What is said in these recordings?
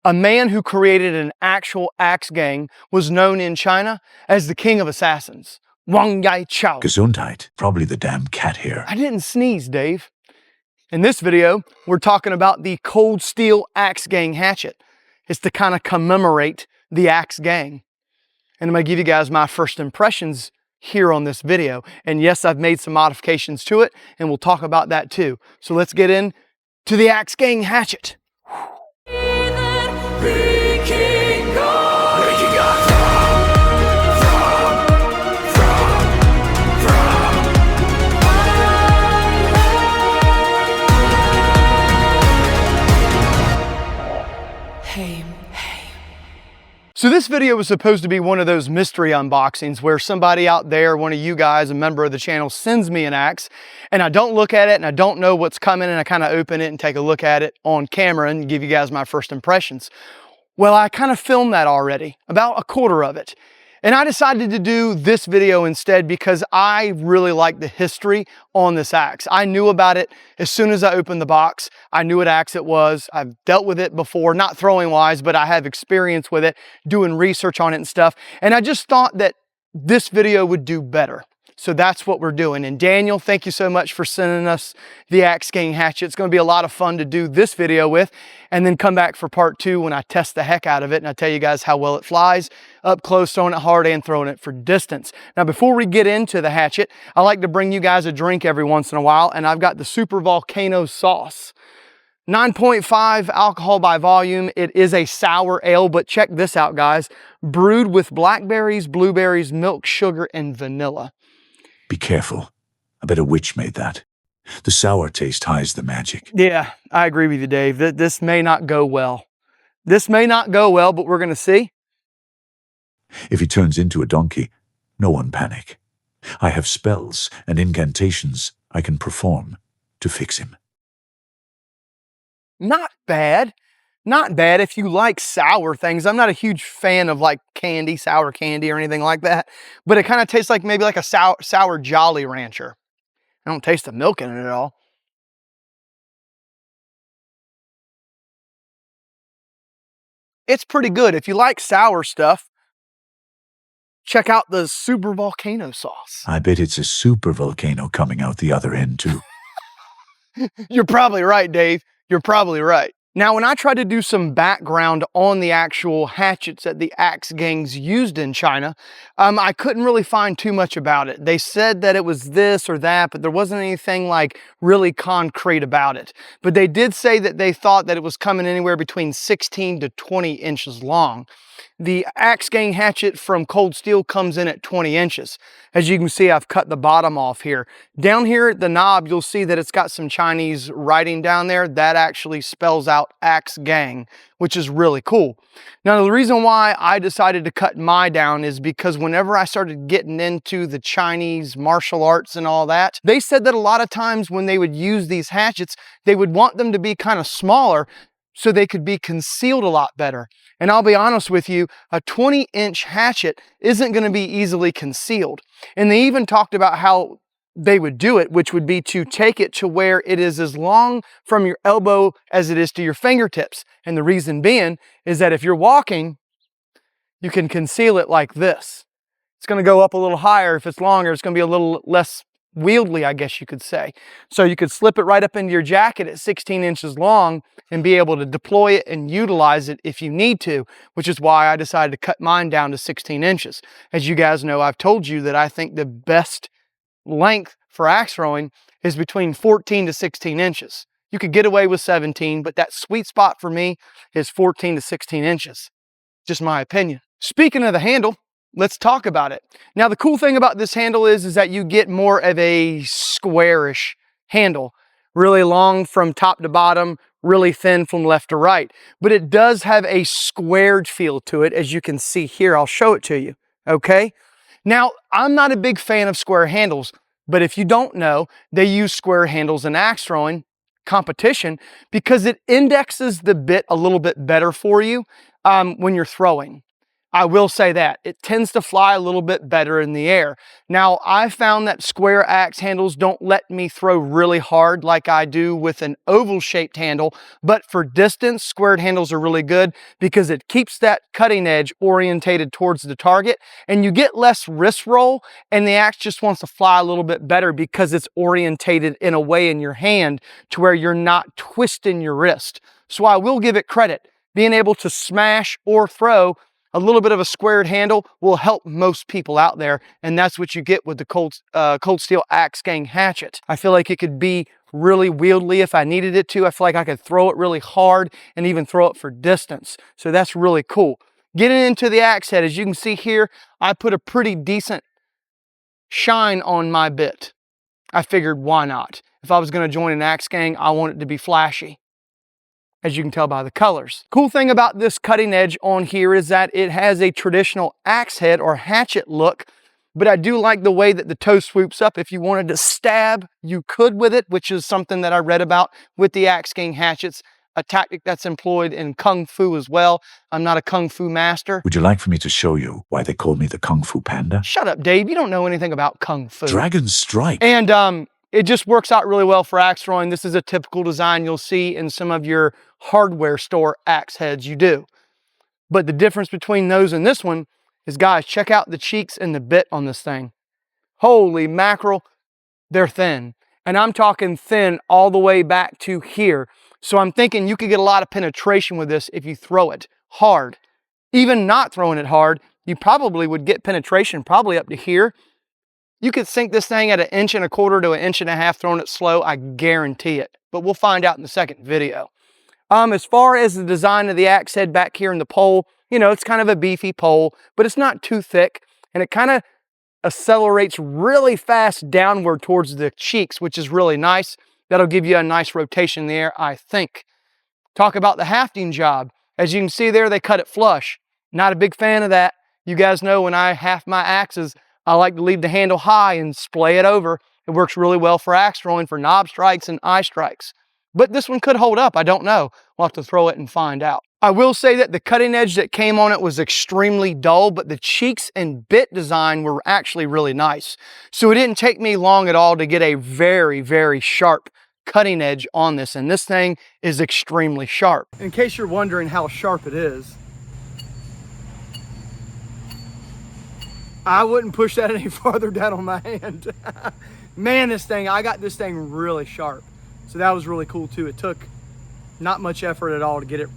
A man who created an actual axe gang was known in China as the king of assassins, Wang Yai Chao. Gesundheit. Probably the damn cat hair. I didn't sneeze, Dave. In this video, we're talking about the cold steel axe gang hatchet. It's to kind of commemorate the axe gang. And I'm going to give you guys my first impressions here on this video. And yes, I've made some modifications to it, and we'll talk about that too. So let's get into the axe gang hatchet. So this video was supposed to be one of those mystery unboxings where somebody out there, one of you guys, a member of the channel, sends me an axe and I don't look at it and I don't know what's coming and I kind of open it and take a look at it on camera and give you guys my first impressions. Well, I kind of filmed that already, about a quarter of it. And I decided to do this video instead because I really like the history on this axe. I knew about it as soon as I opened the box. I knew what axe it was. I've dealt with it before, not throwing wise, but I have experience with it, doing research on it and stuff. And I just thought that this video would do better. So that's what we're doing. And Daniel, thank you so much for sending us the axe gang hatchet. It's going to be a lot of fun to do this video with and then come back for part 2 when I test the heck out of it and I tell you guys how well it flies up close, throwing it hard and throwing it for distance. Now, before we get into the hatchet, I like to bring you guys a drink every once in a while, and I've got the Super Volcano sauce. 9.5 alcohol by volume. It is a sour ale, but check this out, guys. Brewed with blackberries, blueberries, milk, sugar, and vanilla. Be careful. I bet a witch made that. The sour taste hides the magic. Yeah, I agree with you, Dave. This may not go well. This may not go well, but we're going to see. If he turns into a donkey, no one panic. I have spells and incantations I can perform to fix him. Not bad. Not bad if you like sour things. I'm not a huge fan of like candy, sour candy or anything like that, but it kind of tastes like maybe like a sour Jolly Rancher. I don't taste the milk in it at all. It's pretty good. If you like sour stuff, check out the Super Volcano sauce. I bet it's a super volcano coming out the other end too. You're probably right, Dave. You're probably right. Now, when I tried to do some background on the actual hatchets that the axe gangs used in China, I couldn't really find too much about it. They said that it was this or that, but there wasn't anything like really concrete about it. But they did say that they thought that it was coming anywhere between 16 to 20 inches long. The axe gang hatchet from cold steel comes in at 20 inches. As you can see, I've cut the bottom off here. Down here at the knob, you'll see that it's got some Chinese writing down there. That actually spells out axe gang, which is really cool. Now, the reason why I decided to cut mine down is because whenever I started getting into the Chinese martial arts and all that, they said that a lot of times when they would use these hatchets, they would want them to be kind of smaller so they could be concealed a lot better. And I'll be honest with you, a 20-inch hatchet isn't going to be easily concealed. And they even talked about how they would do it, which would be to take it to where it is as long from your elbow as it is to your fingertips. And the reason being is that if you're walking, you can conceal it like this. It's going to go up a little higher. If it's longer, it's going to be a little less wieldy, I guess you could say. So you could slip it right up into your jacket at 16 inches long and be able to deploy it and utilize it if you need to, which is why I decided to cut mine down to 16 inches. As you guys know, I've told you that I think the best length for axe throwing is between 14 to 16 inches. You could get away with 17, but that sweet spot for me is 14 to 16 inches. Just my opinion. Speaking of the handle, let's talk about it. Now, the cool thing about this handle is that you get more of a squarish handle. Really long from top to bottom, really thin from left to right. But it does have a squared feel to it, as you can see here. I'll show it to you, okay? Now, I'm not a big fan of square handles, but if you don't know, they use square handles in axe throwing competition because it indexes the bit a little bit better for you when you're throwing. I will say that. It tends to fly a little bit better in the air. Now, I found that square axe handles don't let me throw really hard like I do with an oval-shaped handle, but for distance, squared handles are really good because it keeps that cutting edge orientated towards the target, and you get less wrist roll, and the axe just wants to fly a little bit better because it's orientated in a way in your hand to where you're not twisting your wrist. So I will give it credit. Being able to smash or throw a little bit of a squared handle will help most people out there, and that's what you get with the Cold Steel Axe Gang hatchet. I feel like it could be really wieldy if I needed it to. I feel like I could throw it really hard and even throw it for distance. So that's really cool. Getting into the axe head, as you can see here, I put a pretty decent shine on my bit. I figured, why not? If I was going to join an axe gang, I want it to be flashy, as you can tell by the colors. Cool thing about this cutting edge on here is that it has a traditional axe head or hatchet look, but I do like the way that the toe swoops up. If you wanted to stab, you could with it, which is something that I read about with the Axe Gang hatchets, a tactic that's employed in Kung Fu as well. I'm not a Kung Fu master. Would you like for me to show you why they call me the Kung Fu Panda? Shut up, Dave. You don't know anything about Kung Fu. Dragon Strike. And it just works out really well for axe throwing. This is a typical design you'll see in some of your hardware store axe heads you do. But the difference between those and this one is, guys, check out the cheeks and the bit on this thing. Holy mackerel, they're thin. And I'm talking thin all the way back to here. So I'm thinking you could get a lot of penetration with this if you throw it hard. Even not throwing it hard, you probably would get penetration probably up to here. You could sink this thing at 1.25 inches to 1.5 inches throwing it slow, I guarantee it. But we'll find out in the second video. As far as the design of the axe head back here in the pole, you know, it's kind of a beefy pole, but it's not too thick, and it kind of accelerates really fast downward towards the cheeks, which is really nice. That'll give you a nice rotation in the air, I think. Talk about the hafting job. As you can see there, they cut it flush. Not a big fan of that. You guys know when I haft my axes, I like to leave the handle high and splay it over. It works really well for axe throwing for knob strikes and eye strikes. But this one could hold up, I don't know. We'll have to throw it and find out. I will say that the cutting edge that came on it was extremely dull, but the cheeks and bit design were actually really nice. So it didn't take me long at all to get a very, very sharp cutting edge on this, and this thing is extremely sharp. In case you're wondering how sharp it is, I wouldn't push that any farther down on my hand. Man, I got this thing really sharp. So that was really cool too. It took not much effort at all to get it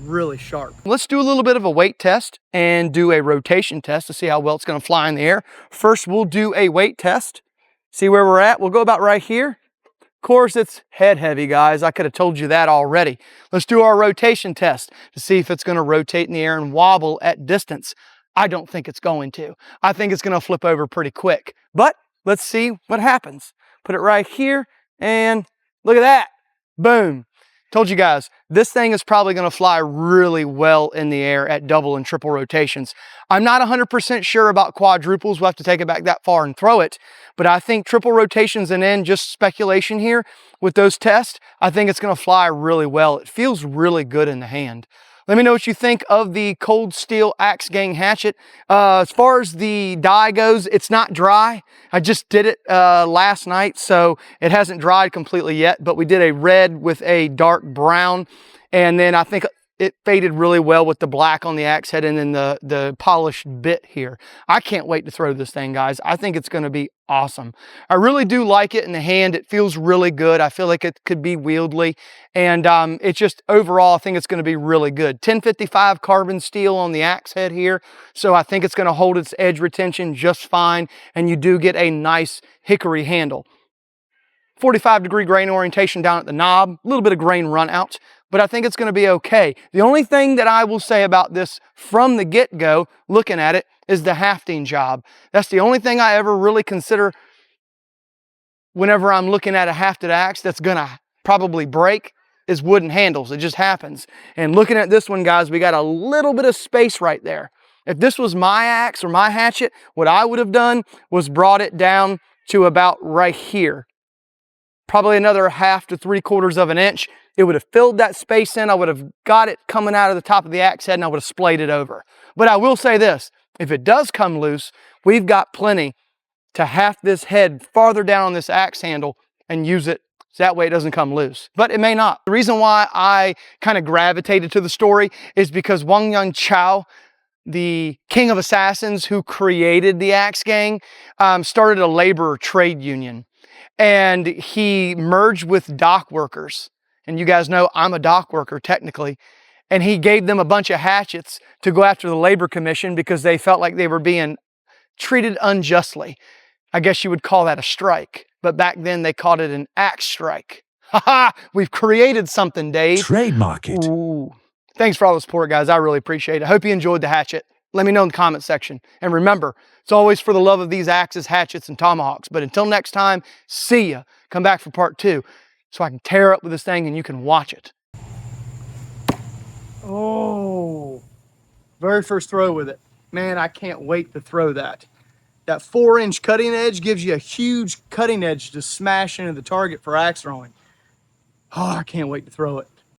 really sharp. Let's do a little bit of a weight test and do a rotation test to see how well it's gonna fly in the air. First, we'll do a weight test. See where we're at? We'll go about right here. Of course, it's head heavy, guys. I could have told you that already. Let's do our rotation test to see if it's gonna rotate in the air and wobble at distance. I don't think it's going to. I think it's gonna flip over pretty quick, but let's see what happens. Put it right here and look at that, boom. Told you guys, this thing is probably gonna fly really well in the air at double and triple rotations. I'm not 100% sure about quadruples. We'll have to take it back that far and throw it, but I think triple rotations and then just speculation here with those tests, I think it's gonna fly really well. It feels really good in the hand. Let me know what you think of the Cold Steel Axe Gang hatchet. As far as the dye goes, it's not dry. I just did it last night, so it hasn't dried completely yet, but we did a red with a dark brown, and then I think it faded really well with the black on the axe head and then the polished bit here. I can't wait to throw this thing, guys. I think it's gonna be awesome. I really do like it in the hand. It feels really good. I feel like it could be wieldy, and it's just overall, I think it's gonna be really good. 1055 carbon steel on the axe head here, so I think it's gonna hold its edge retention just fine, and you do get a nice hickory handle. 45-degree grain orientation down at the knob, a little bit of grain run out, but I think it's going to be okay. The only thing that I will say about this from the get-go, looking at it, is the hafting job. That's the only thing I ever really consider whenever I'm looking at a hafted axe that's going to probably break, is wooden handles. It just happens. And looking at this one, guys, we got a little bit of space right there. If this was my axe or my hatchet, what I would have done was brought it down to about right here. Probably another 1/2 to 3/4 of an inch, It would have filled that space in. I would have got it coming out of the top of the axe head and I would have splayed it over. But I will say this, if it does come loose, we've got plenty to half this head farther down on this axe handle and use it so that way it doesn't come loose. But it may not. The reason why I kind of gravitated to the story is because Wang Yung Chao, the king of assassins who created the axe gang, started a labor trade union. And he merged with dock workers. And you guys know I'm a dock worker technically. And he gave them a bunch of hatchets to go after the labor commission because they felt like they were being treated unjustly. I guess you would call that a strike. But back then they called it an axe strike. Ha ha! We've created something, Dave. Trademark it. Ooh. Thanks for all the support, guys. I really appreciate it. I hope you enjoyed the hatchet. Let me know in the comment section. And remember, it's always for the love of these axes, hatchets, and tomahawks. But until next time, see ya. Come back for part 2 so I can tear up with this thing and you can watch it. Oh, very first throw with it. Man, I can't wait to throw that. That 4-inch cutting edge gives you a huge cutting edge to smash into the target for axe throwing. Oh, I can't wait to throw it.